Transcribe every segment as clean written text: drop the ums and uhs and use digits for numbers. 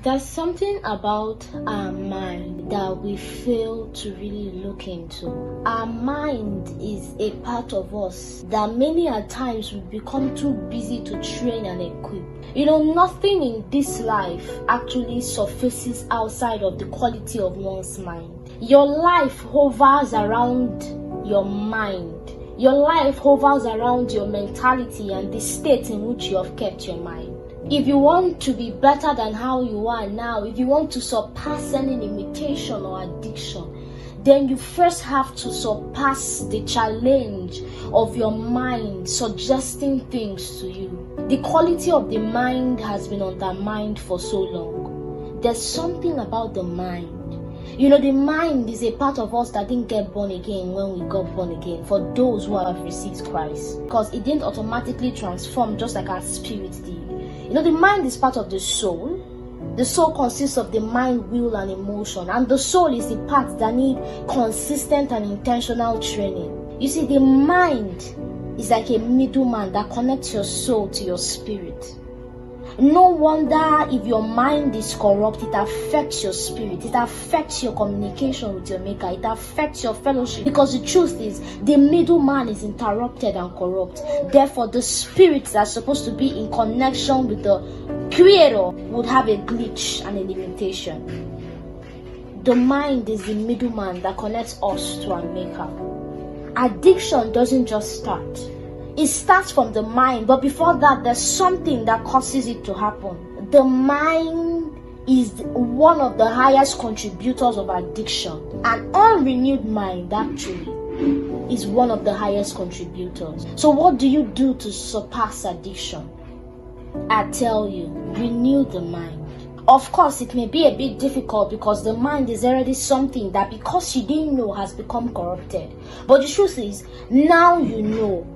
There's something about our mind that we fail to really look into. Our mind is a part of us that many a times we become too busy to train and equip. Nothing in this life actually surfaces outside of the quality of one's mind. Your life hovers around your mind. Your life hovers around your mentality and the state in which you have kept your mind. If you want to be better than how you are now, if you want to surpass any limitation or addiction, then you first have to surpass the challenge of your mind suggesting things to you. The quality of the mind has been undermined for so long. There's something about the mind. The mind is a part of us that didn't get born again when we got born again, for those who have received Christ. Because it didn't automatically transform just like our spirit did. The mind is part of the soul. The soul consists of the mind, will, and emotion. And the soul is the part that need consistent and intentional training. You see, the mind is like a middleman that connects your soul to your spirit. No wonder if your mind is corrupt, it affects your spirit, it affects your communication with your maker, it affects your fellowship. Because the truth is, the middleman is interrupted and corrupt. Therefore, the spirits that are supposed to be in connection with the creator would have a glitch and a limitation. The mind is the middleman that connects us to our maker. Addiction doesn't just start. It starts from the mind, but before that, there's something that causes it to happen. The mind is one of the highest contributors of addiction. An unrenewed mind, actually, is one of the highest contributors. So what do you do to surpass addiction? I tell you, renew the mind. Of course, it may be a bit difficult because the mind is already something that, because you didn't know, has become corrupted. But the truth is, now you know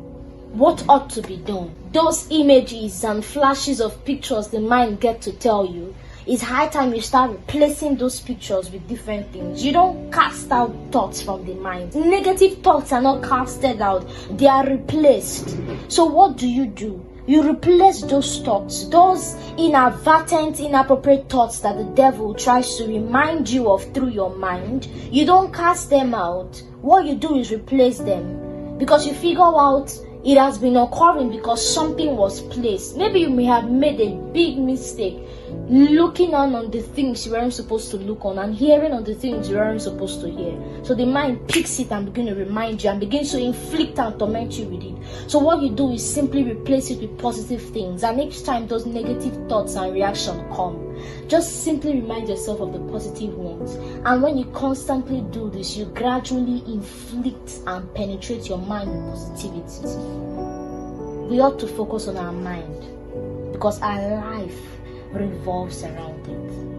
what ought to be done. Those images and flashes of pictures the mind get to tell you, it's high time you start replacing those pictures with different things. You don't cast out thoughts from the mind. Negative thoughts are not casted out, they are replaced. So what do? You replace those thoughts, those inadvertent, inappropriate thoughts that the devil tries to remind you of through your mind. You don't cast them out. What you do is replace them, because you figure out it has been occurring because something was placed. Maybe you may have made a big mistake looking on the things you weren't supposed to look on and hearing on the things you weren't supposed to hear. So the mind picks it and begins to remind you and begins to inflict and torment you with it. So what you do is simply replace it with positive things. And each time those negative thoughts and reactions come, just simply remind yourself of the positive ones. And when you constantly do this, you gradually inflict and penetrate your mind with positivity. We ought to focus on our mind because our life revolves around it.